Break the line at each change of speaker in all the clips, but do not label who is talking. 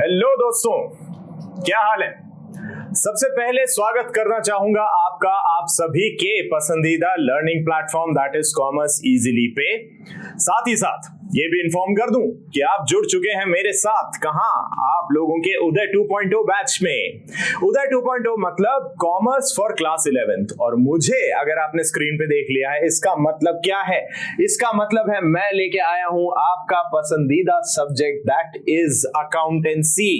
Hello दोस्तों, क्या हाल है। सबसे पहले स्वागत करना चाहूंगा आपका आप सभी के पसंदीदा learning platform that is commerce easily पे। साथ ही साथ ये भी इन्फॉर्म कर दूं कि आप जुड़ चुके हैं मेरे साथ कहां, आप लोगों के उदय 2.0 बैच में। उदय 2.0 मतलब कॉमर्स फॉर क्लास 11th। और मुझे अगर आपने स्क्रीन पे देख लिया है, इसका मतलब क्या है? इसका मतलब है मैं लेके आया हूं आपका पसंदीदा सब्जेक्ट दैट इज अकाउंटेंसी।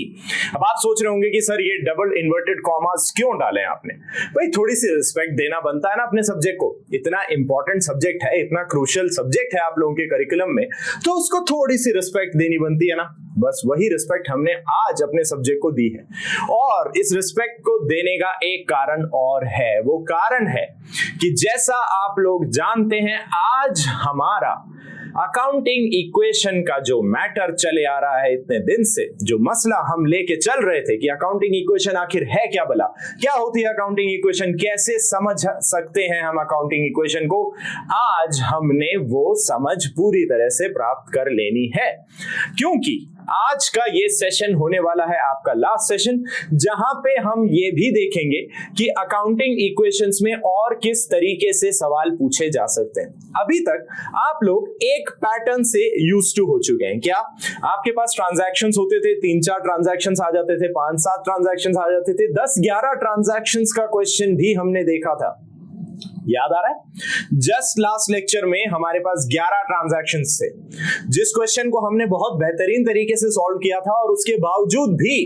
अब आप सोच रहे होंगे कि सर ये डबल इन्वर्टेड कॉमर्स क्यों डाले आपने? भाई थोड़ी सी रिस्पेक्ट देना बनता है ना अपने सब्जेक्ट को। इतना इंपॉर्टेंट सब्जेक्ट है, इतना क्रूशियल सब्जेक्ट है आप लोगों के करिकुलम में, तो उसको थोड़ी सी रिस्पेक्ट देनी बनती है ना। बस वही रिस्पेक्ट हमने आज अपने सब्जेक्ट को दी है। और इस रिस्पेक्ट को देने का एक कारण और है। वो कारण है कि जैसा आप लोग जानते हैं, आज हमारा अकाउंटिंग इक्वेशन का जो मैटर चले आ रहा है इतने दिन से, जो मसला हम लेके चल रहे थे कि अकाउंटिंग इक्वेशन आखिर है क्या, भला क्या होती है अकाउंटिंग इक्वेशन, कैसे समझ सकते हैं हम अकाउंटिंग इक्वेशन को, आज हमने वो समझ पूरी तरह से प्राप्त कर लेनी है। क्योंकि आज का ये सेशन होने वाला है आपका लास्ट सेशन, जहां पे हम ये भी देखेंगे कि अकाउंटिंग इक्वेशंस में और किस तरीके से सवाल पूछे जा सकते हैं। अभी तक आप लोग एक पैटर्न से यूज्ड टू हो चुके हैं। क्या आपके पास ट्रांजैक्शंस होते थे, 3-4 ट्रांजैक्शंस आ जाते थे, 5-7 ट्रांजैक्शंस आ जाते थे, 10-11 ट्रांजैक्शंस का क्वेश्चन भी हमने देखा था। याद आ रहा है? जस्ट लास्ट लेक्चर में हमारे पास 11 ट्रांजैक्शंस थे, जिस क्वेश्चन को हमने बहुत बेहतरीन तरीके से सॉल्व किया था। और उसके बावजूद भी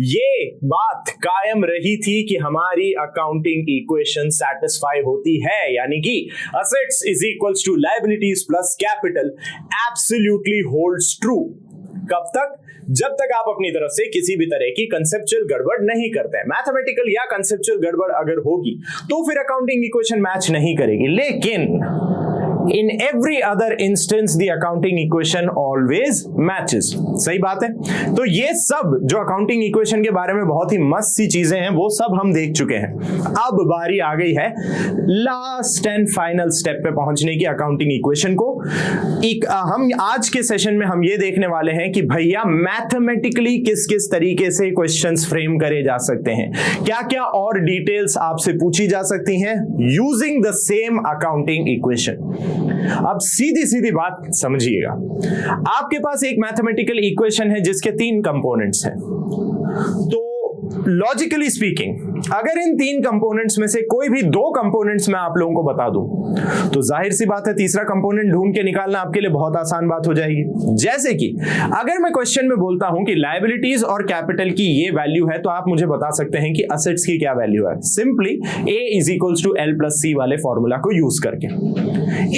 ये बात कायम रही थी कि हमारी अकाउंटिंग इक्वेशन सैटिस्फाई होती है, यानी कि assets is equals to liabilities plus capital absolutely holds true. कब तक? जब तक आप अपनी तरफ से किसी भी तरह की कंसेप्चुअल गड़बड़ नहीं करते हैं। मैथमेटिकल या कंसेप्चुअल गड़बड़ अगर होगी तो फिर अकाउंटिंग इक्वेशन मैच नहीं करेगी। लेकिन in every other instance the accounting equation always matches। सही बात है। तो ये सब जो अकाउंटिंग इक्वेशन के बारे में बहुत ही मस्त सी चीजें हैं, वो सब हम देख चुके हैं। अब बारी आ गई है लास्ट एंड फाइनल स्टेप पे पहुंचने की अकाउंटिंग इक्वेशन को। हम आज के सेशन में हम ये देखने वाले हैं कि भैया मैथमेटिकली किस किस तरीके से क्वेश्चंस फ्रेम करे जा सकते हैं, क्या क्या और डिटेल्स आपसे पूछी जा सकती हैं using the same accounting equation. अब सीधी सीधी बात समझिएगा, आपके पास एक मैथमेटिकल इक्वेशन है जिसके 3 कंपोनेंट्स हैं। तो लॉजिकली स्पीकिंग अगर इन 3 कंपोनेंट्स में से कोई भी 2 कंपोनेंट्स मैं आप लोगों को बता दूं, तो जाहिर सी बात है तीसरा कंपोनेंट ढूंढ के निकालना आपके लिए बहुत आसान बात हो जाएगी। जैसे कि अगर मैं क्वेश्चन में बोलता हूं कि लायबिलिटीज और कैपिटल की ये वैल्यू है, तो आप मुझे बता सकते हैं कि असेट्स की क्या वैल्यू है, simply A is equals to L plus C वाले फॉर्मूला को यूज करके।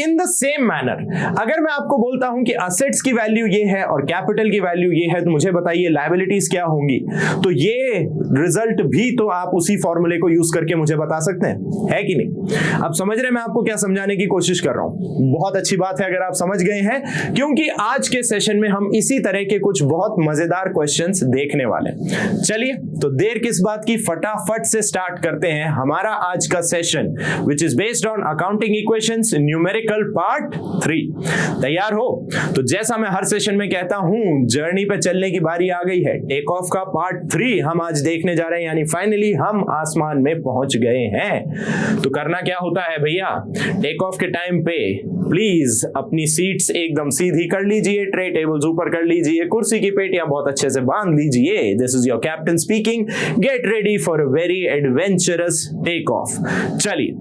इन द सेम मैनर अगर मैं आपको बोलता हूं कि असेट्स की वैल्यू ये है और कैपिटल की वैल्यू ये है, तो मुझे बताइए लायबिलिटीज क्या होंगी। तो ये रिजल्ट भी तो आप उसी फॉर्मूले को यूज करके मुझे बता सकते हैं, है कि नहीं? अब समझ रहे मैं आपको क्या समझाने की कोशिश कर रहा हूं? बहुत अच्छी बात है अगर आप समझ गए हैं, क्योंकि आज के सेशन में हम इसी तरह के कुछ बहुत मजेदार क्वेश्चंस देखने वाले हैं। चलिए तो देर किस बात की, फटाफट से स्टार्ट करते हैं हमारा आज का session which is based on accounting equations numerical part 3। तैयार हो? तो जैसा मैं हर सेशन में कहता हूं, जर्नी पे चलने की बारी आ गई है। टेक ऑफ का पार्ट 3 हम आज देखने जा रहे हैं, यानी फाइनली हम आसमान में पहुंच गए हैं। तो करना क्या होता है भैया, टेक ऑफ के टाइम पे प्लीज अपनी सीट्स एकदम सीधी कर लीजिए, ट्रे टेबल्स ऊपर कर लीजिए, कुर्सी की पेटियां बहुत अच्छे से बांध लीजिए। This is your captain speaking, get ready for a very adventurous take off. चलिए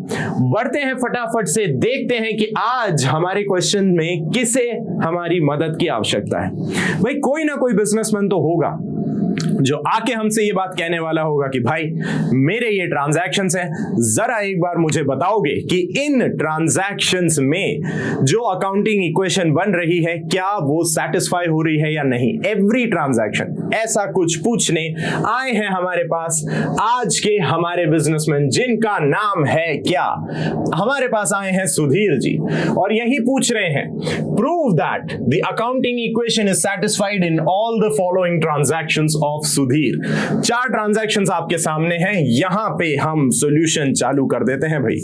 बढ़ते हैं फटाफट से, देखते हैं कि आज हमारे क्वेश्चन में किसे हमारी मदद की आवश्यकता है। भाई कोई ना कोई बिजनेसमैन तो होगा जो आके हमसे ये बात कहने वाला होगा कि भाई मेरे ये ट्रांजैक्शंस हैं, जरा एक बार मुझे बताओगे कि इन ट्रांजैक्शंस में जो अकाउंटिंग इक्वेशन बन रही है क्या वो सेटिस्फाई हो रही है या नहीं। एवरी ट्रांजैक्शन, ऐसा कुछ पूछने आए हैं हमारे पास आज के हमारे बिजनेसमैन, जिनका नाम है क्या, हमारे पास आए हैं सुधीर जी, और यही पूछ रहे हैं prove that the accounting equation is satisfied in all the following transactions of Sudhir. 4 transactions आपके सामने हैं, यहां पे हम सॉल्यूशन चालू कर देते हैं भाई।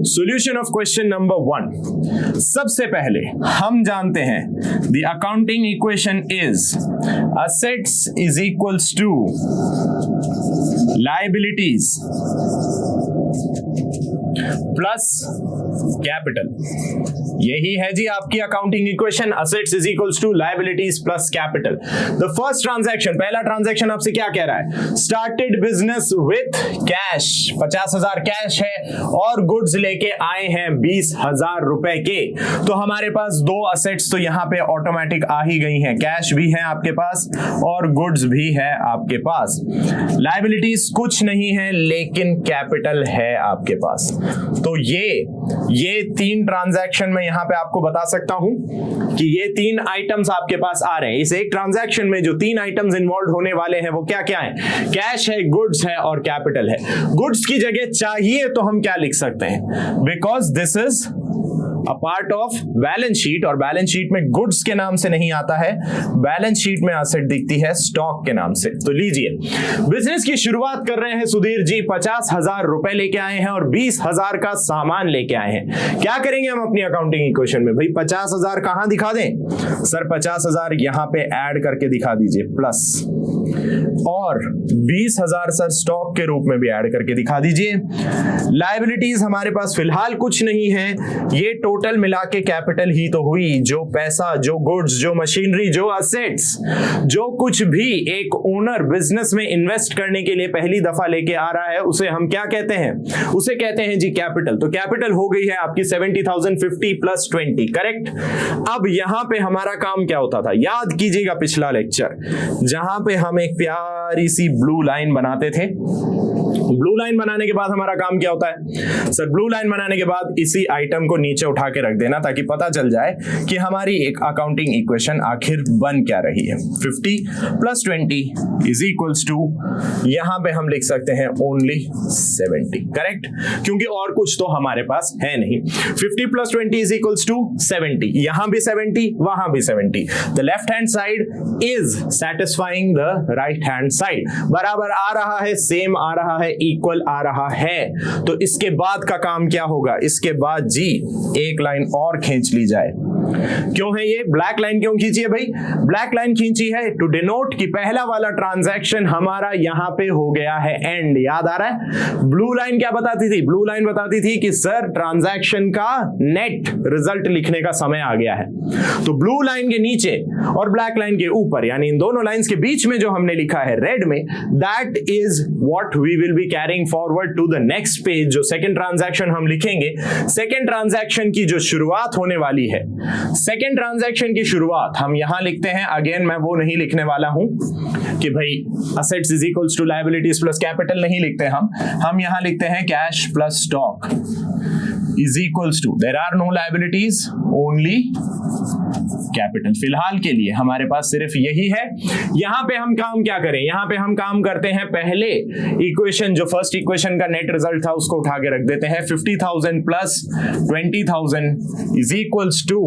Solution of question number 1। सबसे पहले हम जानते हैं the accounting equation is assets is equals to liabilities plus capital. यही है जी आपकी accounting equation, assets is equals to liabilities plus capital. The first transaction, पहला ट्रांजैक्शन आपसे क्या कह रहा है? Started business with cash, 50,000 cash है और गुड्स लेके आए हैं 20,000 रुपए के। तो हमारे पास दो असेट्स तो यहां पे ऑटोमेटिक आ ही गई हैं, कैश भी है आपके पास और गुड्स भी है आपके पास। लायबिलिटीज कुछ नहीं है लेकिन कैपिटल है आपके पास। तो ये तीन ट्रांजैक्शन में यहां पे आपको बता सकता हूं कि ये तीन आइटम्स आपके पास आ रहे हैं। इस एक ट्रांजैक्शन में जो तीन आइटम्स इन्वॉल्व होने वाले हैं वो क्या क्या है? कैश है, गुड्स है और कैपिटल है। गुड्स की जगह चाहिए तो हम क्या लिख सकते हैं? Because this is a part of balance sheet और बैलेंस शीट में गुड्स के नाम से नहीं आता है, बैलेंस शीट में असेट दिखती है स्टॉक के नाम से। तो लीजिए, बिजनेस की शुरुआत कर रहे हैं सुधीर जी, 50,000 रुपए लेके आए हैं और 20,000 का सामान लेके आए हैं। क्या करेंगे हम अपनी अकाउंटिंग इक्वेशन में? भाई 50,000 कहां दिखा दें? सर 50,000 यहां पे ऐड करके दिखा दीजिए प्लस, और 20,000 सर स्टॉक के रूप में भी ऐड करके दिखा दीजिए। लायबिलिटीज हमारे पास फिलहाल कुछ नहीं है, ये टोटल मिला के कैपिटल ही तो हुई। जो पैसा, जो गुड्स, जो मशीनरी, जो असेट्स, जो कुछ भी एक ओनर बिजनेस में इन्वेस्ट करने के लिए पहली दफा लेके आ रहा है उसे हम क्या कहते हैं? उसे कहते हैं जी कैपिटल। तो कैपिटल हो गई है आपकी 70,050 प्लस 20, करेक्ट। अब यहां पे हमारा काम क्या होता था? याद कीजिएगा पिछला लेक्चर जहां पे हम एक प्यारी सी ब्लू लाइन बनाते थे। ब्लू लाइन बनाने के बाद हमारा काम क्या होता है? सर ब्लू लाइन बनाने के बाद इसी आइटम को नीचे उठा के रख देना ताकि पता चल जाए कि हमारी एक अकाउंटिंग इक्वेशन आखिर बन क्या रही है। 50 प्लस 20 इज इक्वल्स टू, यहां पे हम लिख सकते हैं ओनली 70, करेक्ट, क्योंकि और कुछ तो हमारे पास है नहीं। 50 प्लस 20 इज इक्वल्स टू 70, यहां भी 70, वहां भी 70। The left hand side is satisfying the right hand side. बराबर आ रहा है, सेम आ रहा है, इक्वल आ रहा है। तो इसके बाद का काम क्या होगा? इसके बाद जी एक लाइन और खींच ली जाए। क्यों है ये ब्लैक लाइन क्यों खींची है भाई? ब्लैक लाइन खींची है टू डिनोट कि पहला वाला ट्रांजैक्शन हमारा यहां पे हो गया है एंड। याद आ रहा है? ब्लू लाइन क्या बताती थी? ब्लू लाइन बताती थी कि सर ट्रांजैक्शन का नेट रिजल्ट लिखने का समय आ गया है। तो ब्लू लाइन के नीचे और ब्लैक लाइन के ऊपर, यानी इन दोनों लाइंस के बीच में जो हमने लिखा है रेड में, that is what we will be carrying forward to the next page. जो सेकंड ट्रांजैक्शन हम लिखेंगे, सेकंड ट्रांजैक्शन की जो शुरुआत होने वाली है, सेकेंड ट्रांजैक्शन की शुरुआत हम यहां लिखते हैं। अगेन मैं वो नहीं लिखने वाला हूं कि भाई assets is equals to liabilities plus capital, नहीं लिखते हम यहां लिखते हैं cash plus stock is equals to, there are no liabilities, only capital. फिलहाल के लिए हमारे पास सिर्फ यही है। यहां पे हम काम क्या करें? यहां पे हम काम करते हैं, पहले इक्वेशन जो फर्स्ट इक्वेशन का नेट रिजल्ट था उसको उठा के रख देते हैं। 50,000 प्लस 20,000 इज इक्वल्स टू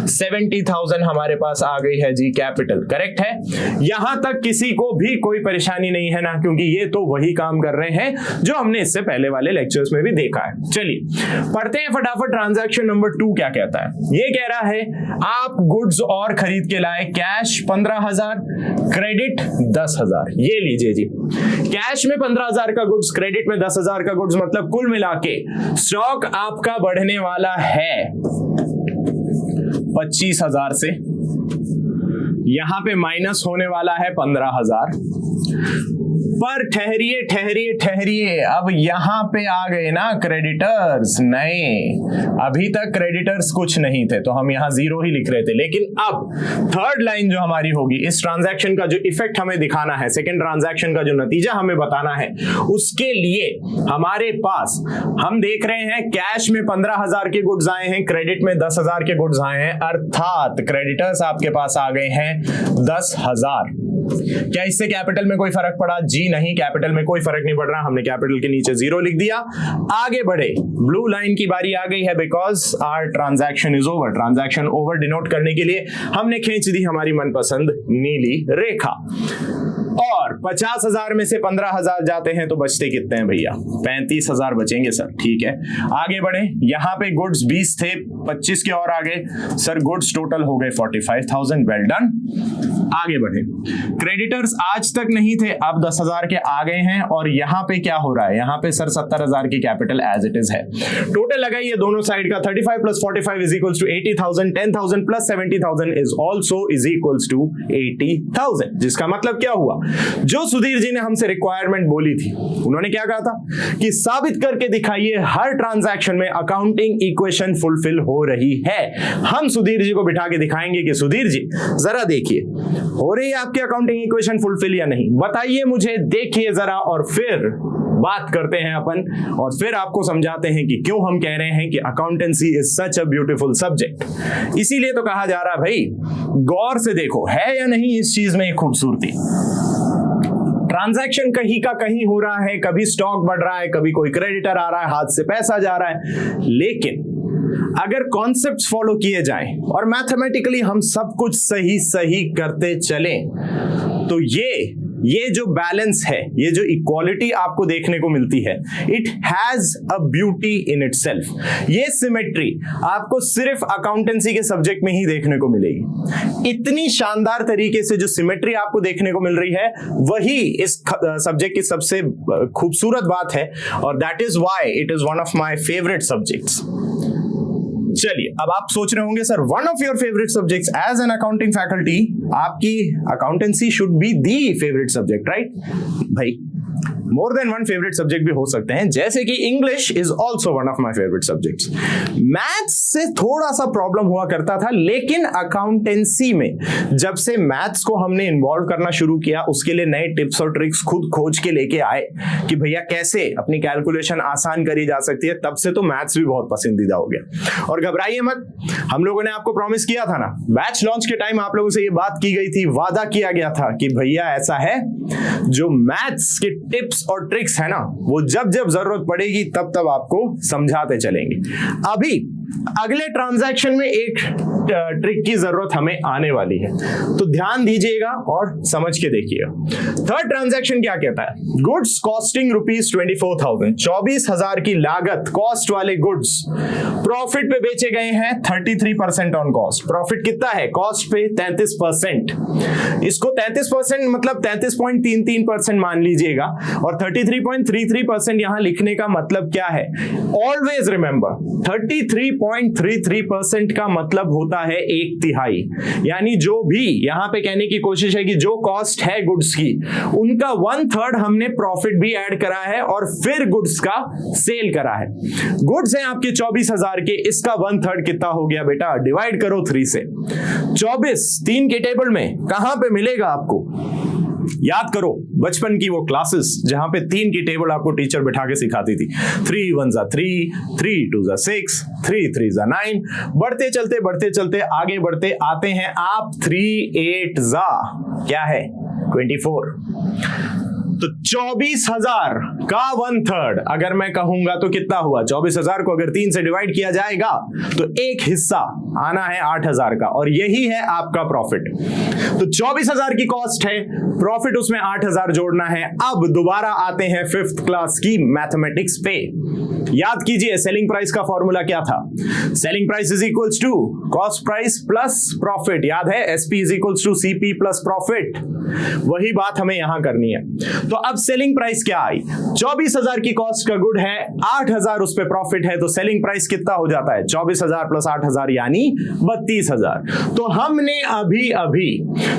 70,000 हमारे पास आ गई है जी कैपिटल, करेक्ट है। यहां तक किसी को भी कोई परेशानी नहीं है ना, क्योंकि ये तो वही काम कर रहे हैं जो हमने इससे पहले वाले लेक्चर्स में भी देखा है। चलिए पढ़ते हैं फटाफट ट्रांजैक्शन नंबर 2 क्या कहता है। ये कह रहा है आप गुड्स और खरीद के लाए, कैश 15,000, क्रेडिट 10,000। ये लीजिए जी, कैश में 15,000 का गुड्स, क्रेडिट में 10,000 का गुड्स, मतलब कुल मिला के स्टॉक आपका बढ़ने वाला है 25,000 से, यहां पे माइनस होने वाला है 15,000। पर ठहरिए ठहरिए ठहरिए, अब यहां पे आ गए ना क्रेडिटर्स। नहीं, अभी तक क्रेडिटर्स कुछ नहीं थे तो हम यहां 0 ही लिख रहे थे, लेकिन अब थर्ड लाइन जो हमारी होगी, इस ट्रांजैक्शन का जो इफेक्ट हमें दिखाना है, सेकंड ट्रांजैक्शन का जो नतीजा हमें बताना है, उसके लिए हमारे पास हम देख रहे हैं कैश में 15,000 के गुड्स आए हैं, क्रेडिट में 10,000 के गुड्स आए हैं, अर्थात क्रेडिटर्स आपके पास आ गए हैं 10,000। क्या इससे कैपिटल में कोई फर्क पड़ा? जी नहीं, कैपिटल में कोई फर्क नहीं पड़ रहा। हमने कैपिटल के नीचे 0 लिख दिया। आगे बढ़े, ब्लू लाइन की बारी आ गई है because our transaction is over. Transaction over denote करने के लिए हमने खींच दी हमारी मनपसंद नीली रेखा। और 50,000 में से 15,000 जाते हैं तो बचते कितने हैं भैया? 35,000 बचेंगे सर। ठीक है, आगे बढ़े। यहां पे गुड्स 20 थे, 25 के और आगे सर गुड्स टोटल हो गए 45,000। Well done. आगे बढ़े। क्रेडिटर्स आज तक नहीं थे, अब 10,000 के आ गए हैं और यहां पे क्या हो रहा है? यहां पे सर 70,000 की कैपिटल एज इट इज है। टोटल लगाइए दोनों साइड का, 35 plus 45 is equals to 80,000, 10,000 plus 70,000 is also is equals to 80,000। जिसका मतलब क्या हुआ? जो सुधीर जी ने हमसे रिक्वायरमेंट बोली थी, उन्होंने क्या कहा था कि साबित करके दिखाइए हर ट्रांजैक्शन में अकाउंटिंग इक्वेशन फुलफिल हो रही है। हम सुधीर जी को बिठा के दिखाएंगे कि सुधीर जी जरा देखिए, हो रही है आपकी अकाउंटिंग इक्वेशन फुलफिल या नहीं, बताइए मुझे, देखिए जरा, और फिर बात करते हैं अपन, और फिर आपको समझाते हैं कि क्यों हम कह रहे हैं कि accountancy is such a beautiful subject. इसीलिए तो कहा जा रहा है भाई, गौर से देखो है या नहीं इस चीज में खूबसूरती। ट्रांजैक्शन कहीं का कहीं हो रहा है, कभी स्टॉक बढ़ रहा है, कभी कोई क्रेडिटर आ रहा है, हाथ से पैसा जा रहा है, लेकिन अगर कॉन्सेप्ट्स फॉलो किए जाएं और मैथमेटिकली हम सब कुछ सही सही करते चलें, तो ये जो बैलेंस है, ये जो इक्वालिटी आपको देखने को मिलती है, it has a beauty in itself. ये सिमेट्री आपको सिर्फ अकाउंटेंसी के सब्जेक्ट में ही देखने को मिलेगी। इतनी शानदार तरीके से जो सिमेट्री आपको देखने को मिल रही है, वही इस सब्जेक्ट की सबसे खूबसूरत बात है, और that is why it is one of my favourite subjects. चलिए, अब आप सोच रहे होंगे sir, one of your favourite subjects as an accounting faculty, आपकी accountancy should be the favourite subject, right? भाई more than one favourite subject भी हो सकते हैं, जैसे कि English is also one of my favourite subjects. Maths से थोड़ा सा प्रॉब्लम हुआ करता था, लेकिन अकाउंटेंसी में जब से मैथ्स को हमने इन्वॉल्व करना शुरू किया, उसके लिए नए टिप्स और ट्रिक्स खुद खोज के लेके आए कि भैया कैसे अपनी कैलकुलेशन आसान करी जा सकती है, तब से तो मैथ्स भी बहुत पसंदीदा हो गया। और घबराइए मत, हम लोगों ने आपको प्रॉमिस किया था ना, बैच लॉन्च के टाइम आप लोगों से ये बात की गई थी, वादा किया गया था कि भैया ऐसा है, जो मैथ्स के टिप्स और ट्रिक्स है ना, वो जब जब जरूरत पड़ेगी तब तब आपको समझाते चलेंगे। अभी अगले ट्रांजैक्शन में एक ट्रिक की जरूरत हमें आने वाली है, तो ध्यान दीजिएगा और समझ के देखिएगा। थर्ड ट्रांजैक्शन क्या कहता है? गुड्स कॉस्टिंग रुपीज 24,000, 24,000 की लागत कॉस्ट वाले गुड्स प्रॉफिट पे बेचे गए हैं 33% ऑन कॉस्ट। प्रॉफिट कितना है? कॉस्ट पे 33%। इसको 33% मतलब 33.33% मान लीजिएगा, और 33.33% यहां लिखने का मतलब क्या है? ऑलवेज रिमेंबर, 33.33% का मतलब होता है 1/3। यानी जो भी यहां पे कहने की कोशिश है कि जो कॉस्ट है गुड्स की, उनका 1/3 हमने प्रॉफिट भी ऐड करा है और फिर गुड्स का सेल करा है। गुड्स है आपके 24,000 के, इसका 1/3 कितना हो गया बेटा? डिवाइड करो 3 से। 24 3 के टेबल में कहां पे मिलेगा आपको? याद करो बचपन की वो क्लासेस जहां पे 3 की टेबल आपको टीचर बिठा के सिखाती थी। 3 1 3, 3 2 6, 3 3 9। बढ़ते चलते आगे बढ़ते आते हैं आप 3 8 क्या है? 24। तो 24,000 का 1/3 अगर मैं कहूंगा तो कितना हुआ? 24,000 को अगर 3 से डिवाइड किया जाएगा तो एक हिस्सा आना है 8,000 का, और यही है आपका प्रॉफिट। तो 24,000 की कॉस्ट है, प्रॉफिट उसमें 8,000 जोड़ना है। अब दोबारा आते हैं 5th क्लास की मैथमेटिक्स पे। याद कीजिए सेलिंग प्राइस का फॉर्मूला क्या था? Selling price is equals to cost price plus profit. याद है, SP is equals to CP plus profit. वही बात हमें यहां करनी है। तो अब सेलिंग प्राइस क्या आई? 24,000 की कॉस्ट का गुड है, 8,000 उस पे प्रॉफिट है, तो सेलिंग प्राइस कितना हो जाता है? 24,000 प्लस 8,000 यानी 32,000। तो हमने अभी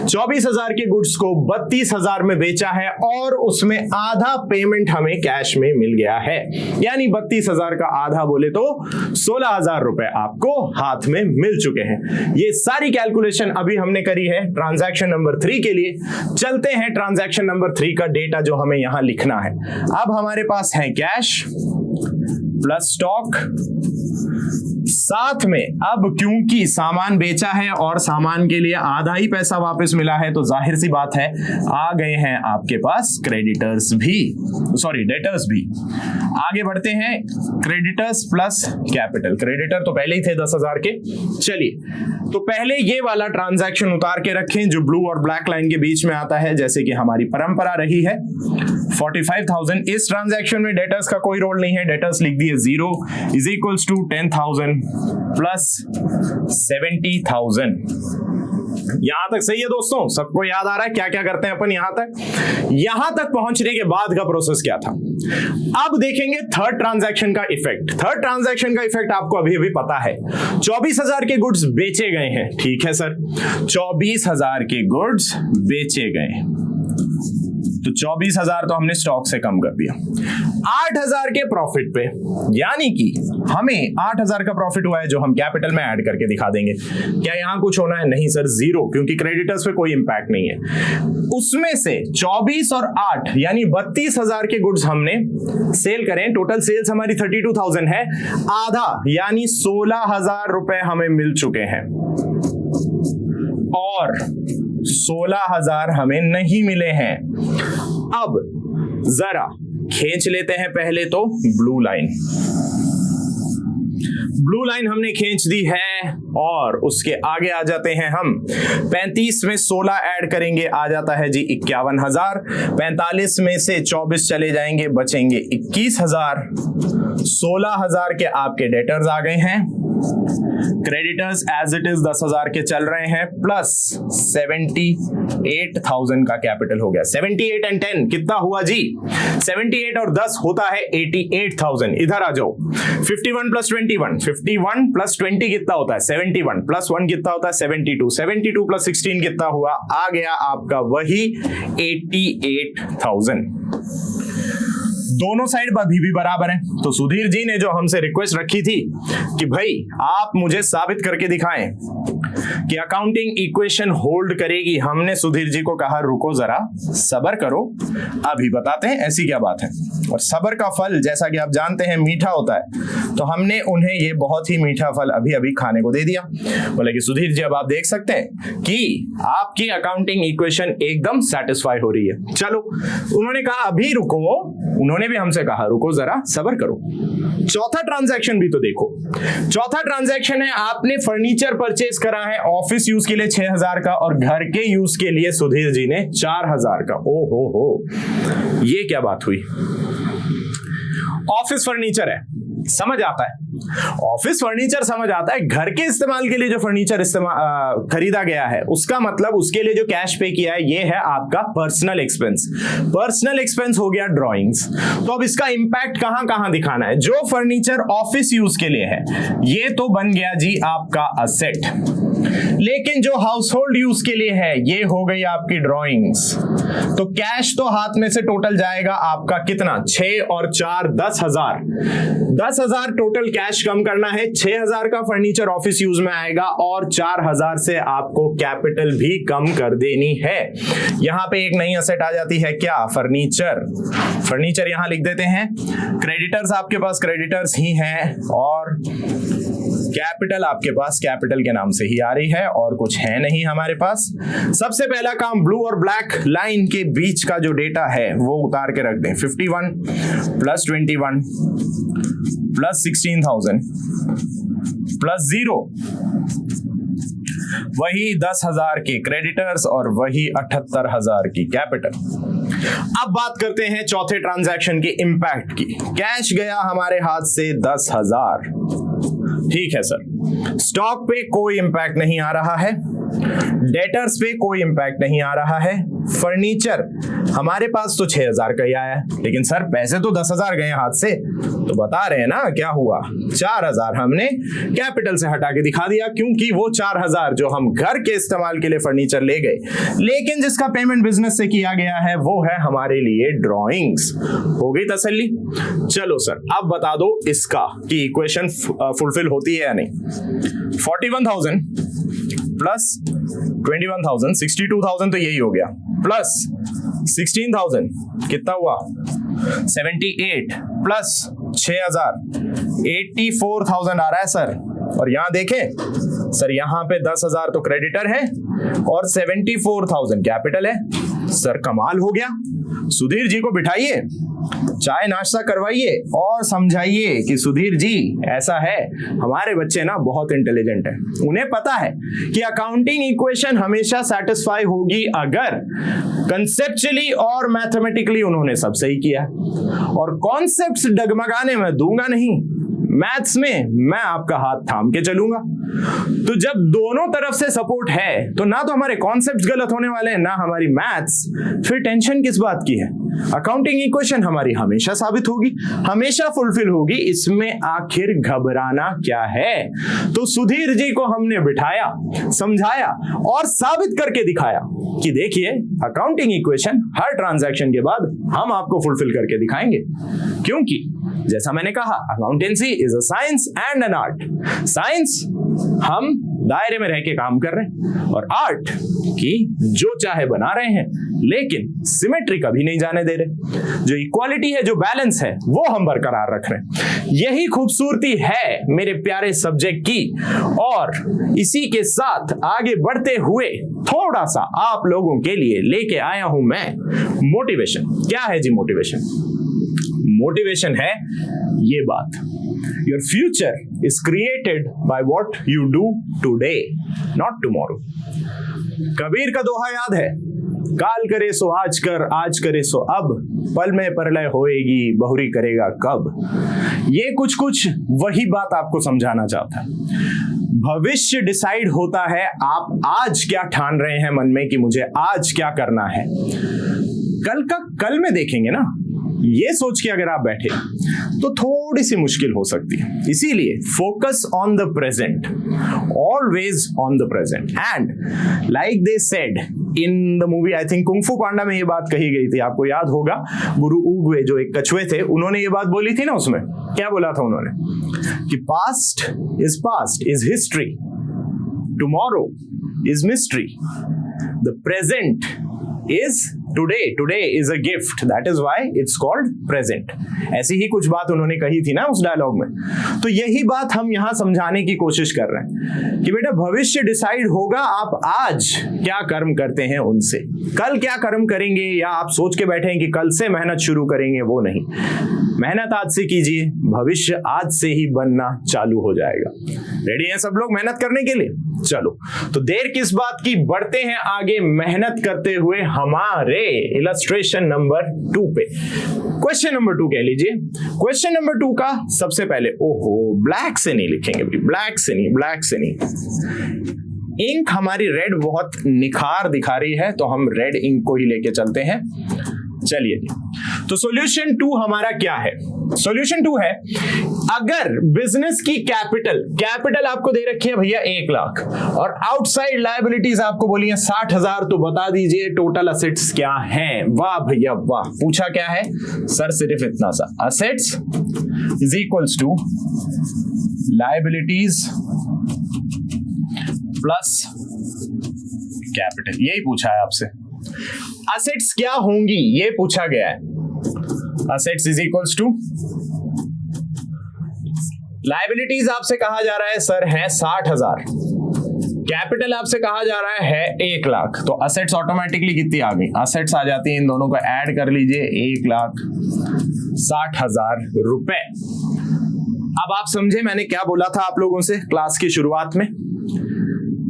24,000 के गुड्स को 32,000 में बेचा है, और उसमें आधा पेमेंट हमें कैश में मिल गया है। यानी 32,000 का आधा बोले तो 16,000 रुपए आपको हाथ में मिल चुके हैं। ये सारी कैलकुलेशन अभी हमने करी है ट्रांजैक्शन नंबर 3 के लिए। चलते हैं ट्रांजैक्शन नंबर 3 का डेटा जो हमें यहां लिखना है। अब हमारे पास है कैश प्लस स्टॉक साथ में अब क्योंकि सामान बेचा है और सामान के लिए आधा ही पैसा वापस मिला है, तो जाहिर सी बात है आ गए हैं आपके पास क्रेडिटर्स भी, सॉरी डेटर्स भी। आगे बढ़ते हैं, क्रेडिटर्स प्लस कैपिटल। क्रेडिटर तो पहले ही थे 10,000 के। चलिए, तो पहले ये वाला ट्रांजैक्शन उतार के रखें जो ब्लू और ब्लैक लाइन के बीच में आता है, जैसे कि हमारी परंपरा रही है। 45,000, इस ट्रांजैक्शन में डेटर्स का कोई रोल नहीं है, डेटर्स लिख दिए 0 इज इक्वल्स टू 10,000 प्लस 70,000। यहां तक सही है दोस्तों? सबको याद आ रहा है क्या क्या करते हैं अपन? यहां तक पहुंचने के बाद का प्रोसेस क्या था? अब देखेंगे थर्ड ट्रांजैक्शन का इफेक्ट। थर्ड ट्रांजैक्शन का इफेक्ट आपको अभी अभी पता है, 24,000 के गुड्स बेचे गए हैं। ठीक है सर, 24,000 के गुड्स बेचे गए, तो 24,000 तो हमने स्टॉक से कम कर दिया। 8,000 के प्रॉफिट पे, यानी कि हमें 8,000 का प्रॉफिट हुआ है जो हम कैपिटल में ऐड करके दिखा देंगे। क्या यहां कुछ होना है? नहीं सर, 0, क्योंकि क्रेडिटर्स पे कोई इंपैक्ट नहीं है। उसमें से 24 और 8 यानी 32,000 के गुड्स हमने सेल करें। टोटल सेल्स हमारी 32,000 है, आधा यानी 16,000 रुपए हमें मिल चुके हैं और 16,000 हमें नहीं मिले हैं। अब जरा खींच लेते हैं पहले तो ब्लू लाइन। ब्लू लाइन हमने खींच दी है और उसके आगे आ जाते हैं हम। 35 में 16 ऐड करेंगे, आ जाता है जी 51,000। 45 में से 24 चले जाएंगे, बचेंगे 21,000। 16,000 के आपके डेटर्स आ गए हैं। क्रेडिटर्स एज इट इज 10,000 के चल रहे हैं, प्लस 78,000 का कैपिटल हो गया। 78 एंड 10 कितना हुआ जी? 78 और 10 होता है 88,000। इधर आ जाओ, 51 प्लस 21, 51 प्लस 20 कितना होता है? 71 प्लस 1 कितना होता है? 72, 72 प्लस 16 कितना हुआ? आ गया आपका वही 88,000। दोनों साइड अभी भी बराबर है। तो सुधीर जी ने जो हमसे रिक्वेस्ट रखी थी कि भाई आप मुझे साबित करके दिखाएं कि अकाउंटिंग इक्वेशन होल्ड करेगी, हमने सुधीर जी को कहा रुको जरा, सब्र करो, अभी बताते हैं ऐसी क्या बात है। और सब्र का फल जैसा कि आप जानते हैं मीठा होता है, तो हमने उन्हें ये बहुत ही मीठा फल अभी अभी खाने को दे दिया। बोले कि सुधीर जी अब आप देख सकते हैं कि आपकी अकाउंटिंग इक्वेशन एकदम सेटिस्फाई हो रही है। चलो, उन्होंने कहा अभी रुको, उन्होंने भी हमसे कहा रुको जरा, सब्र करो। चौथा ट्रांजैक्शन भी तो देखो। चौथा ट्रांजैक्शन है, आपने फर्नीचर परचेज करा है ऑफिस यूज के लिए 6,000 का और घर के यूज के लिए सुधीर जी ने 4,000 का। ओ हो, ये क्या बात हुई? ऑफिस फर्नीचर है, समझ आता है, ऑफिस फर्नीचर समझ आता है। घर के इस्तेमाल के लिए जो फर्नीचर खरीदा गया है, उसका मतलब उसके लिए जो कैश पे किया है, ये है आपका पर्सनल एक्सपेंस। पर्सनल एक्सपेंस हो गया ड्रॉइंग्स। तो अब इसका इंपैक्ट कहां कहां दिखाना है? जो फर्नीचर ऑफिस यूज के लिए है, ये तो बन गया जी आपका असेट, लेकिन जो हाउस होल्ड यूज के लिए है, ये हो गई आपकी ड्रॉइंग्स। तो कैश तो हाथ में से टोटल जाएगा आपका कितना? 6 और 4 10,000। 10,000 टोटल कैश कम करना है, 6,000 का फर्नीचर ऑफिस यूज में आएगा और 4,000 से आपको कैपिटल भी कम कर देनी है। यहां पे एक नई असेट आ जाती है, क्या? फर्नीचर। फर्नीचर यहां लिख देते हैं। क्रेडिटर्स आपके पास क्रेडिटर्स ही हैं और कैपिटल आपके पास कैपिटल के नाम से ही आ रही है और कुछ है नहीं हमारे पास। सबसे पहला काम, ब्लू और ब्लैक लाइन के बीच का जो डेटा है वो उतार के रख दें। 51 प्लस 21 प्लस 16,000 प्लस 0, वही 10,000 के क्रेडिटर्स और वही 78,000 की कैपिटल। अब बात करते हैं चौथे ट्रांजैक्शन के इंपैक्ट की। कैश गया हमारे हाथ से 10,000। ठीक है सर, स्टॉक पे कोई इंपैक्ट नहीं आ रहा है, डेटर्स पे कोई इंपैक्ट नहीं आ रहा है, फर्नीचर हमारे पास तो 6,000 का ही आया है, लेकिन सर पैसे तो 10,000 गए हाथ से। तो बता रहे हैं ना क्या हुआ? 4,000 हमने कैपिटल से हटा के दिखा दिया, क्योंकि वो 4,000 जो हम घर के इस्तेमाल के लिए फर्नीचर ले गए, लेकिन जिसका पेमेंट बिजनेस से किया गया है, वो है हमारे लिए ड्रॉइंग्स। हो गई तसल्ली? चलो सर, अब बता दो इसका कि इक्वेशन फुलफिल होती है या नहीं। 41,000 प्लस 21,000, 62,000 तो यही हो गया, प्लस 16,000 कितना हुआ? 78 प्लस 6,000, 84,000 आ रहा है सर। और यहां देखें सर, यहां पे 10,000 तो क्रेडिटर है और 74,000 कैपिटल है। सर कमाल हो गया। सुधीर जी को बिठाइए, चाय नाश्ता करवाइए और समझाइए कि सुधीर जी ऐसा है, हमारे बच्चे ना बहुत इंटेलिजेंट है, उन्हें पता है कि अकाउंटिंग इक्वेशन हमेशा सेटिस्फाई होगी अगर कंसेप्चुअली और मैथमेटिकली उन्होंने सब सही किया, और कॉन्सेप्ट्स डगमगाने में दूंगा नहीं, मैथ्स में मैं आपका हाथ थाम के चलूंगा। तो जब दोनों तरफ से सपोर्ट है तो ना तो हमारे कॉन्सेप्ट्स गलत होने वाले हैं ना हमारी मैथ्स, फिर टेंशन किस बात की है। अकाउंटिंग इक्वेशन हमारी हमेशा साबित होगी, हमेशा फुलफिल होगी, इसमें आखिर घबराना क्या है। तो सुधीर जी को हमने बिठाया, समझाया और साबित करके दिखाया कि देखिए अकाउंटिंग इक्वेशन हर ट्रांजैक्शन के बाद हम आपको फुलफिल करके दिखाएंगे, क्योंकि जैसा मैंने कहा accountancy is a science and an art. Science हम दायरे में रह के काम कर रहे हैं और आर्ट की जो चाहे बना रहे हैं, लेकिन सिमेट्री कभी नहीं जाने दे रहे। जो इक्वालिटी है, जो बैलेंस है, वो हम बरकरार रख रहे हैं। यही खूबसूरती है मेरे प्यारे सब्जेक्ट की। और इसी के साथ आगे बढ़ते हुए थोड़ा सा आप लोगों के लिए लेके आया हूं मैं मोटिवेशन। क्या है जी मोटिवेशन? मोटिवेशन है ये बात, your future is created by what you do today, not tomorrow. Kabir का दोहा याद है, काल करे सो आज कर, आज करे सो अब, पल में प्रलय होएगी, बहुरी करेगा कब। ये कुछ कुछ वही बात आपको समझाना चाहता है। भविष्य डिसाइड होता है आप आज क्या ठान रहे हैं मन में कि मुझे आज क्या करना है। कल का कल में देखेंगे ना, ये सोच के अगर आप बैठे तो थोड़ी सी मुश्किल हो सकती है। इसीलिए focus on the present, always on the present. And like they said in the movie, I think kung फू पांडा में ये बात कही गई थी, आपको याद होगा, गुरु उगवे जो एक कछुए थे, उन्होंने ये बात बोली थी ना, उसमें क्या बोला था उन्होंने कि past is history, tomorrow is mystery, the present is today is a gift, that is why it's called present। ऐसी ही कुछ बात उन्होंने कही थी ना उस डायलॉग में। तो यही बात हम यहां समझाने की कोशिश कर रहे हैं कि बेटा भविष्य डिसाइड होगा आप आज क्या कर्म करते हैं उनसे। कल क्या कर्म करेंगे या आप सोच के बैठे हैं कि कल से मेहनत शुरू करेंगे, वो नहीं। मेहनत आज से कीजिए, भविष्य आज से ही बनना चालू हो जाएगा। रेडी हैं सब लोग मेहनत करने के लिए? चलो तो देर किस बात की, बढ़ते हैं आगे मेहनत करते हुए हमारे इलस्ट्रेशन नंबर 2 पे। क्वेश्चन नंबर 2 कह लीजिए। क्वेश्चन नंबर 2 का सबसे पहले, ओहो ब्लैक से नहीं लिखेंगे भाई, ब्लैक से नहीं। इंक हमारी रेड बहुत निखार दिखा रही है तो हम रेड इंक को ही लेके चलते हैं। चलिए जी, तो सॉल्यूशन 2 हमारा क्या है? सॉल्यूशन 2 है, अगर बिजनेस की कैपिटल आपको दे रखी है भैया 1 लाख और आउटसाइड लायबिलिटीज आपको बोली है 60,000, तो बता दीजिए टोटल असेट्स क्या हैं। वाह भैया वाह, पूछा क्या है सर? सिर्फ इतना सा, assets is equals to liabilities plus capital, यही पूछा है आपसे। असेट्स क्या होंगी ये पूछा गया है। Assets is equals to liabilities आपसे कहा जा रहा है सर है 60,000, कैपिटल आपसे कहा जा रहा है 1 लाख, तो असेट्स ऑटोमेटिकली कितनी आ गई? असेट्स आ जाती है, इन दोनों को ऐड कर लीजिए, 1,60,000 रुपए। अब आप समझे मैंने क्या बोला था आप लोगों से क्लास की शुरुआत में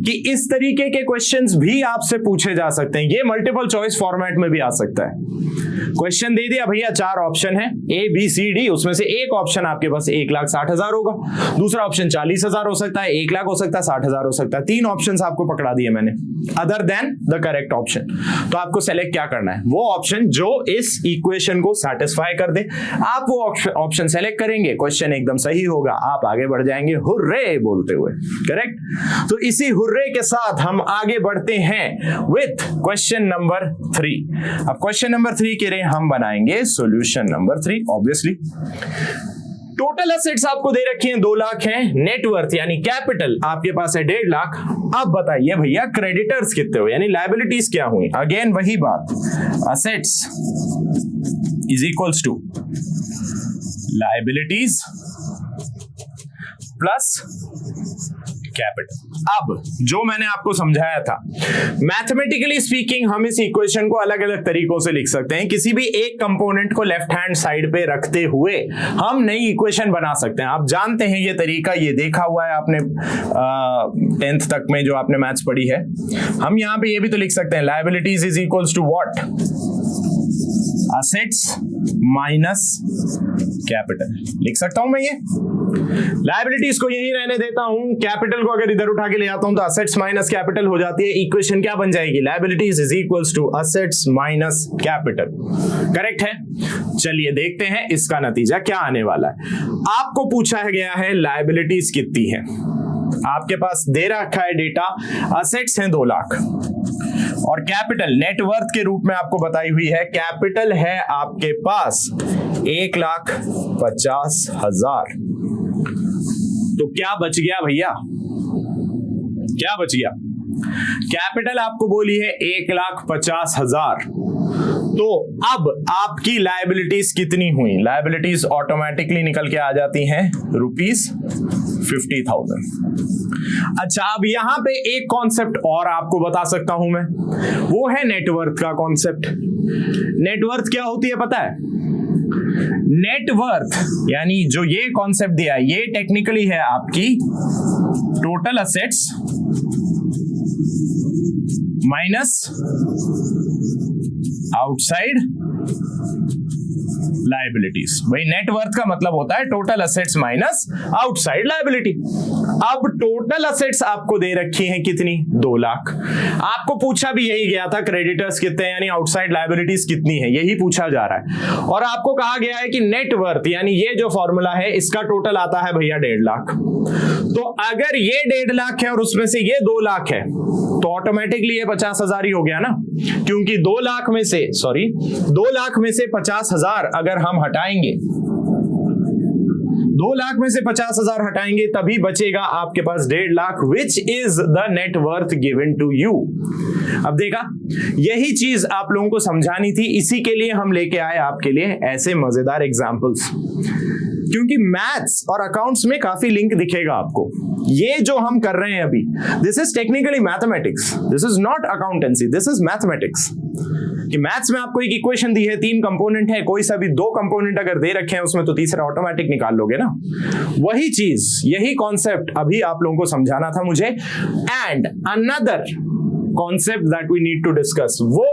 कि इस तरीके के क्वेश्चंस भी आपसे पूछे जा सकते हैं। ये मल्टीपल चॉइस फॉर्मेट में भी आ सकता है। क्वेश्चन दे दिया भैया, 4 ऑप्शन है A B C D, उसमें से एक ऑप्शन आपके पास 1,60,000 होगा, दूसरा ऑप्शन 40,000 हो सकता है, 1 लाख हो सकता है, 60,000 हो सकता है। 3 ऑप्शन आपको पकड़ा दिए मैंने other than the correct option. तो आपको सेलेक्ट क्या करना है? वो ऑप्शन जो इस इक्वेशन को सेटिस्फाई कर दे, आप वो ऑप्शन सेलेक्ट करेंगे, क्वेश्चन एकदम सही होगा, आप आगे बढ़ जाएंगे हुर्रे बोलते हुए। करेक्ट? तो इसी हुर्रे के साथ हम आगे बढ़ते हैं विथ क्वेश्चन नंबर 3। अब क्वेश्चन नंबर 3 के लिए हम बनाएंगे solution number 3 obviously. Total assets आपको दे रखी हैं 2 लाख है, नेटवर्थ यानी कैपिटल आपके पास है 1.5 लाख। अब बताइए भैया क्रेडिटर्स कितने हुए, यानी लायबिलिटीज क्या हुई? अगेन वही बात, assets is equals to liabilities plus capital. अब जो मैंने आपको समझाया था, मैथमेटिकली स्पीकिंग हम इस इक्वेशन को अलग अलग तरीकों से लिख सकते हैं। किसी भी एक कंपोनेंट को लेफ्ट हैंड साइड पे रखते हुए हम नई इक्वेशन बना सकते हैं। आप जानते हैं ये तरीका, ये देखा हुआ है आपने 10th तक में जो आपने मैथ्स पढ़ी है। हम यहां पे ये भी तो लिख सकते हैं, liabilities is equals to what, assets minus capital. लिख सकता हूं मैं ये, लायबिलिटीज को यही रहने देता हूं, कैपिटल को अगर इधर उठा के ले आता हूं तो असेट्स माइनस कैपिटल हो जाती है। इक्वेशन क्या बन जाएगी, liabilities is equals to assets minus capital. Correct है। चलिए देखते हैं इसका नतीजा क्या आने वाला है। आपको पूछा गया है लायबिलिटीज कितनी है, आपके पास दे रखा है डेटा, असेट्स हैं 2 लाख और कैपिटल नेटवर्थ के रूप में आपको बताई हुई है, कैपिटल है आपके पास 1,50,000। तो क्या बच गया भैया, क्या बच गया, कैपिटल आपको बोली है 1,50,000। तो अब आपकी लायबिलिटीज कितनी हुई, लायबिलिटीज ऑटोमेटिकली निकल के आ जाती हैं ₹50,000। अच्छा, अब यहां पे एक कॉन्सेप्ट और आपको बता सकता हूं मैं, वो है नेटवर्थ का कॉन्सेप्ट। नेटवर्थ क्या होती है पता है, नेटवर्थ यानी जो ये कॉन्सेप्ट दिया है, ये टेक्निकली है आपकी total assets minus outside liabilities. भाई नेटवर्थ का मतलब होता है total assets minus outside liability. अब टोटल असेट्स आपको दे रखी हैं कितनी, 2 लाख। आपको पूछा भी यही गया था, क्रेडिटर्स कितने यानी आउटसाइड लायबिलिटीज कितनी है, यही पूछा जा रहा है। और आपको कहा गया है कि नेटवर्थ यानी ये जो फॉर्मूला है इसका टोटल आता है भैया 1.5 लाख। तो अगर ये 1.5 लाख है और उसमें से ये 2 लाख है तो ऑटोमेटिकली ये 50,000 ही हो गया ना, क्योंकि 2 लाख में से 50,000 अगर हम हटाएंगे, 2 लाख में से 50,000 हटाएंगे तभी बचेगा आपके पास 1.5 lakh, which is the net worth given to you. अब देखा, यही चीज आप लोगों को समझानी थी, इसी के लिए हम लेके आए आपके लिए ऐसे मजेदार एग्जाम्पल्स, क्योंकि मैथ्स और अकाउंट्स में काफी लिंक दिखेगा आपको। ये जो हम कर रहे हैं अभी, this is technically mathematics, this is not accountancy, this is mathematics. कि मैथ्स में आपको एक इक्वेशन दी है, 3 कंपोनेंट है, कोई सा भी 2 कंपोनेंट अगर दे रखे हैं उसमें तो तीसरा ऑटोमेटिक निकाल लोगे ना। वही चीज, यही कॉन्सेप्ट अभी आप लोगों को समझाना था मुझे। And another concept that we need to discuss, वो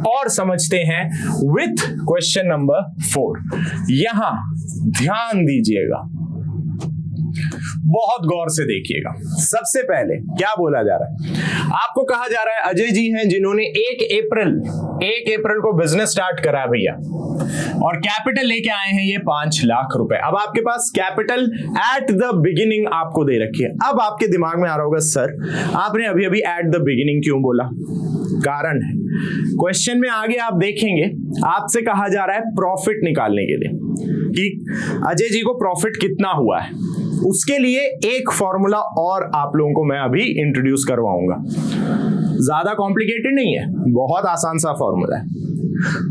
और समझते हैं विथ क्वेश्चन नंबर 4। यहां ध्यान दीजिएगा, बहुत गौर से देखिएगा। सबसे पहले क्या बोला जा रहा है, आपको कहा जा रहा है अजय जी हैं जिन्होंने 1 अप्रैल को बिजनेस स्टार्ट करा भैया, और कैपिटल लेके आए हैं ये 5 लाख रुपए। अब आपके पास कैपिटल एट द बिगिनिंग आपको दे रखी है। अब आपके दिमाग में आ रहा होगा सर आपने अभी अभी एट द बिगिनिंग क्यों बोला, कारण है क्वेश्चन में आगे आप देखेंगे, आपसे कहा जा रहा है प्रॉफिट निकालने के लिए कि अजय जी को प्रॉफिट कितना हुआ है। उसके लिए एक फॉर्मूला और आप लोगों को मैं अभी इंट्रोड्यूस करवाऊंगा। ज्यादा कॉम्प्लिकेटेड नहीं है, बहुत आसान सा फॉर्मूला है,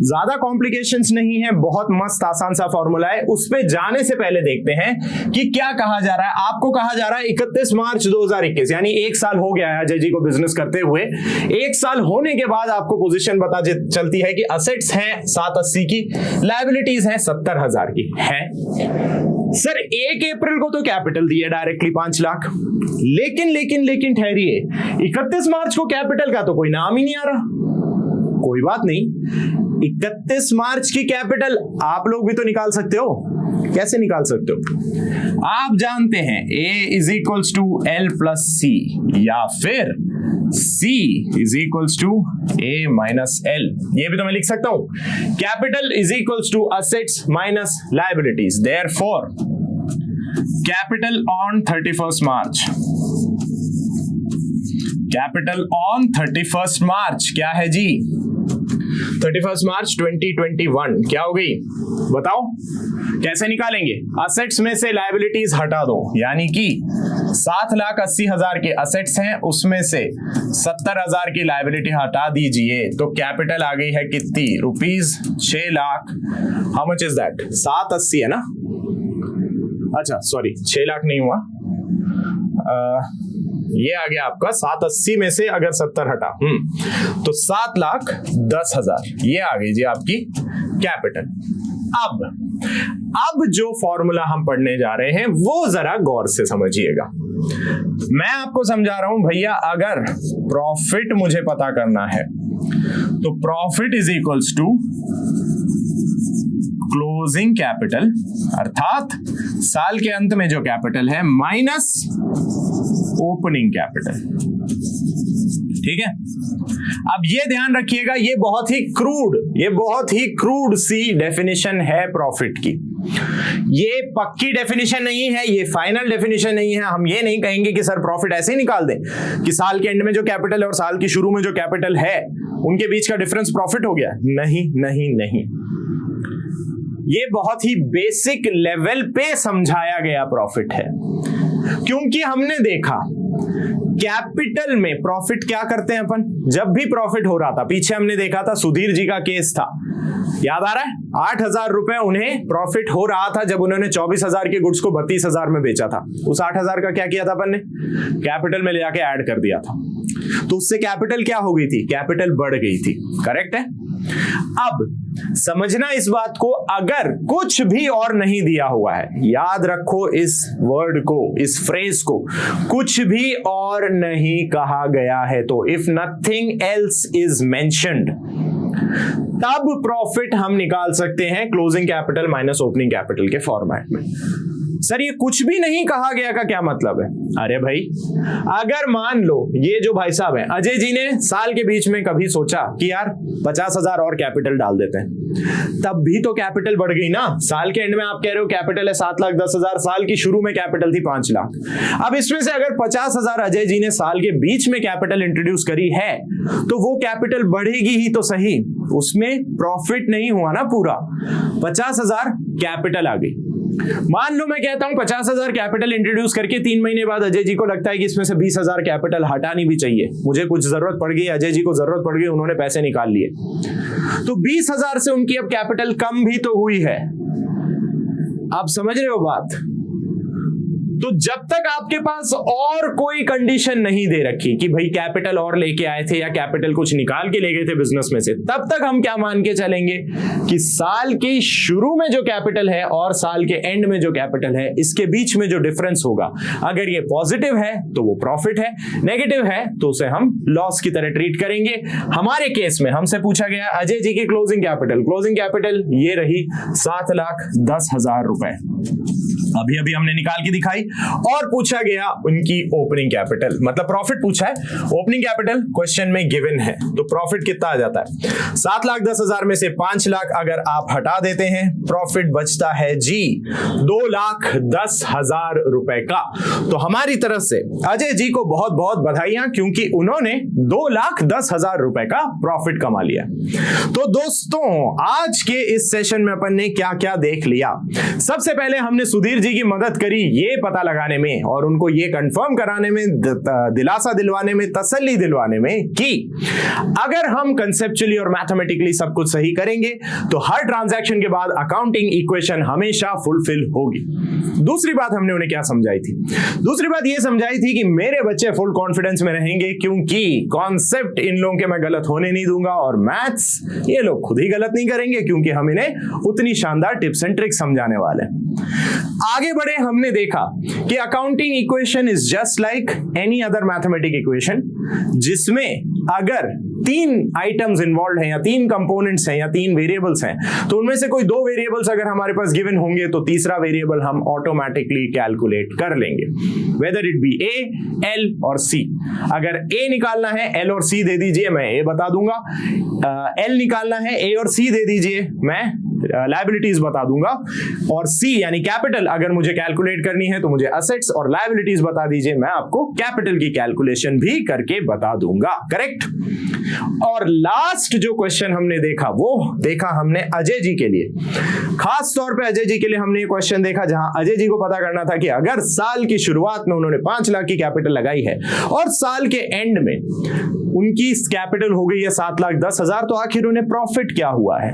ज्यादा कॉम्प्लिकेशंस नहीं है, बहुत मस्त आसान सा फॉर्मूला है। उस पे जाने से पहले देखते हैं कि क्या कहा जा रहा है। आपको कहा जा रहा है 31 मार्च 2021 यानी 1 साल हो गया है अजय जी को बिजनेस करते हुए। 1 साल होने के बाद आपको पोजीशन पता चलती है कि असेट्स हैं 780 की, लायबिलिटीज हैं 70,000 की है। सर 1 अप्रैल को तो कैपिटल दिया डायरेक्टली 5 लाख, लेकिन ठहरिए, 31 मार्च को कैपिटल का तो कोई नाम ही नहीं आ रहा। कोई बात नहीं, 31 मार्च की कैपिटल आप लोग भी तो निकाल सकते हो। कैसे निकाल सकते हो, आप जानते हैं A is equals to L plus C, या फिर C is equals to A minus L। ये भी तो मैं लिख सकता हूं, capital is equals to assets minus liabilities. Therefore capital on 31st March, capital on 31st March क्या है जी, 31 मार्च 2021 क्या हो गई बताओ, कैसे निकालेंगे। असेट्स में से लायबिलिटीज हटा दो, यानी कि 7,80,000 के असेट्स हैं, उसमें से 70,000 की लायबिलिटी हटा दीजिए तो कैपिटल आ गई है कितनी, ₹6 lakh. How much is that, 780 है ना, अच्छा सॉरी 6 लाख नहीं हुआ, ये आ गया आपका 780 में से अगर 70 हटा तो 7,10,000 ये आ गई जी आपकी कैपिटल। अब जो फॉर्मूला हम पढ़ने जा रहे हैं वो जरा गौर से समझिएगा। मैं आपको समझा रहा हूं भैया, अगर प्रॉफिट मुझे पता करना है तो profit is equals to closing capital, अर्थात साल के अंत में जो कैपिटल है माइनस ओपनिंग कैपिटल। ठीक है, अब ये ध्यान रखिएगा, ये बहुत ही क्रूड सी डेफिनेशन है प्रॉफिट की। ये पक्की डेफिनेशन नहीं है, ये फाइनल डेफिनेशन नहीं है। हम ये नहीं कहेंगे कि सर प्रॉफिट ऐसे ही निकाल दें कि साल के एंड में जो कैपिटल है और साल के शुरू में जो कैपिटल है उनके बीच का डिफरेंस प्रॉफिट हो गया। नहीं नहीं नहीं, ये बहुत ही बेसिक लेवल पे समझाया गया प्रॉफिट है, क्योंकि हमने देखा कैपिटल में प्रॉफिट क्या करते हैं अपन। जब भी प्रॉफिट हो रहा था, पीछे हमने देखा था सुधीर जी का केस था, याद आ रहा है, 8,000 रुपए उन्हें प्रॉफिट हो रहा था जब उन्होंने 24,000 के गुड्स को 32,000 में बेचा था। उस 8,000 का क्या किया था अपन ने, कैपिटल में ले जाके ऐड कर दिया था, तो उससे कैपिटल क्या हो गई थी, कैपिटल बढ़ गई थी। करेक्ट है। अब समझना इस बात को, अगर कुछ भी और नहीं दिया हुआ है, याद रखो इस वर्ड को, इस फ्रेज को, कुछ भी और नहीं कहा गया है तो if nothing else is mentioned, तब प्रॉफिट हम निकाल सकते हैं closing capital minus opening capital के फॉर्मेट में। सर ये कुछ भी नहीं कहा गया का क्या मतलब है? अरे भाई, अगर मान लो ये जो भाई साहब हैं अजय जी ने साल के बीच में कभी सोचा कि यार 50,000 और कैपिटल डाल देते हैं, तब भी तो कैपिटल बढ़ गई ना। साल के एंड में आप कह रहे हो कैपिटल है 7,10,000, साल की शुरू में कैपिटल थी 5 लाख। अब इसमें से अगर 50,000 अजय जी ने साल के बीच में कैपिटल इंट्रोड्यूस करी है तो वो कैपिटल बढ़ेगी ही तो सही, उसमें प्रॉफिट नहीं हुआ ना पूरा। 50,000 कैपिटल आ गई। मान लो मैं कहता हूं 50,000 कैपिटल इंट्रोड्यूस करके 3 महीने बाद अजय जी को लगता है कि इसमें से 20,000 कैपिटल हटानी भी चाहिए, मुझे कुछ जरूरत पड़ गई, अजय जी को जरूरत पड़ गई, उन्होंने पैसे निकाल लिए, तो 20,000 से उनकी अब कैपिटल कम भी तो हुई है। आप समझ रहे हो बात? तो जब तक आपके पास और कोई कंडीशन नहीं दे रखी कि भाई कैपिटल और लेके आए थे या कैपिटल कुछ निकाल के ले गए थे बिजनेस में से, तब तक हम क्या मान के चलेंगे कि साल के शुरू में जो कैपिटल है और साल के एंड में जो कैपिटल है, इसके बीच में जो डिफरेंस होगा, अगर ये पॉजिटिव है तो वो प्रॉफिट है, नेगेटिव है तो उसे हम लॉस की तरह ट्रीट करेंगे। हमारे केस में हमसे पूछा गया अजय जी की क्लोजिंग कैपिटल ये रही 7,10,000 रुपए, अभी अभी हमने निकाल के दिखाई, और पूछा गया उनकी ओपनिंग कैपिटल, मतलब प्रॉफिट पूछा है, ओपनिंग कैपिटल क्वेश्चन में गिवन है, तो प्रॉफिट कितना आ जाता है 7,10,000 में से 5 लाख अगर आप हटा देते हैं, प्रॉफिट बचता है जी 2,10,000 रुपए का। तो हमारी तरफ से अजय जी को बहुत बहुत बधाइयां, क्योंकि उन्होंने 2,10,000 रुपए का प्रॉफिट कमा लिया। तो दोस्तों आज के इस सेशन में अपन ने क्या क्या देख लिया। सबसे पहले हमने सुधीर जी की मदद करी ये पता लगाने में और उनको ये कंफर्म कराने में, दिलासा दिलवाने में, तसल्ली दिलवाने में कि अगर हम कंसेप्चुअली और मैथमेटिकली सब कुछ सही करेंगे तो हर ट्रांजैक्शन के बाद अकाउंटिंग इक्वेशन हमेशा फुलफिल होगी। दूसरी बात हमने उन्हें क्या समझाई थी? दूसरी बात ये समझाई थी कि मेरे बच्चे फुल कॉन्फिडेंस में रहेंगे, क्योंकि कॉन्सेप्ट इन लोगों के मैं गलत होने नहीं दूंगा और मैथ्स ये लोग खुद ही गलत नहीं करेंगे, क्योंकि हम इन्हें उतनी शानदार टिप्स एंड ट्रिक्स समझाने वाले हैं। आगे बढ़े, हमने देखा कि accounting equation is just like any other mathematic equation, जिसमें अगर 3 आइटम्स इन्वॉल्व हैं या 3 कंपोनेंट्स हैं या 3 वेरिएबल्स हैं, तो उनमें से कोई 2 वेरिएबल्स अगर हमारे पास गिवन होंगे तो तीसरा वेरिएबल हम ऑटोमेटिकली कैलकुलेट कर लेंगे, whether it be A, L और सी। अगर ए निकालना है एल और सी दे दीजिए, मैं ए बता दूंगा, एल निकालना है ए और सी दे दीजिए, मैं लायबिलिटीज बता दूंगा, और सी यानी कैपिटल अगर मुझे कैलकुलेट करनी है तो मुझे असेट्स और लायबिलिटीज बता दीजिए, मैं आपको कैपिटल की कैलकुलेशन भी करके बता दूंगा। करेक्ट। और लास्ट जो क्वेश्चन हमने देखा वो देखा हमने अजय जी के लिए, खास तौर पे अजय जी के लिए हमने ये क्वेश्चन देखा जहां अजय जी को पता करना था कि अगर साल की शुरुआत में उन्होंने 5 लाख की कैपिटल लगाई है और साल के एंड में उनकी कैपिटल हो गई है 7,10,000, तो आखिर उन्हें प्रॉफिट क्या हुआ है।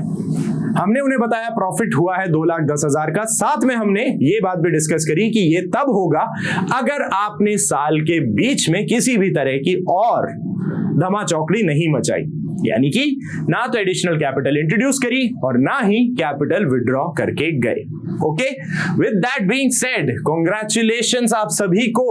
हमने उन्हें बताया प्रॉफिट हुआ है 2,10,000 का। साथ में हमने ये बात भी डिस्कस करी कि ये तब होगा अगर आपने साल के बीच में किसी भी तरह की और धमाचौकड़ी नहीं मचाई, यानी कि ना तो एडिशनल कैपिटल इंट्रोड्यूस करी और ना ही कैपिटल विड्रॉ करके गए। Okay, with that being said, congratulations आप सभी को।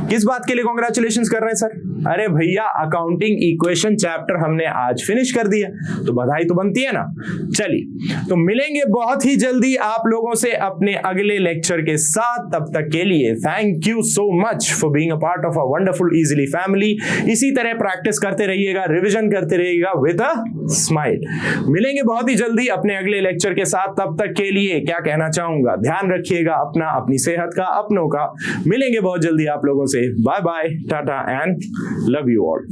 किस बात के लिए कांग्रेचुलेशंस कर रहे हैं सर? अरे भैया, अकाउंटिंग इक्वेशन चैप्टर हमने आज फिनिश कर दिया, तो बधाई तो बनती है ना। चलिए, तो मिलेंगे बहुत ही जल्दी आप लोगों से अपने अगले लेक्चर के साथ। तब तक के लिए thank you so much for being a part of a wonderful easily family. इसी तरह प्रैक्टिस करते रहिएगा, रिविजन करते रहिएगा विद अ स्माइल। मिलेंगे बहुत ही जल्दी अपने अगले लेक्चर के साथ। तब तक के लिए क्या कहना चाहूंगा, ध्यान रखिएगा अपना, अपनी सेहत का, अपनों का। मिलेंगे बहुत जल्दी आप लोगों से। Bye bye, tata and love you all.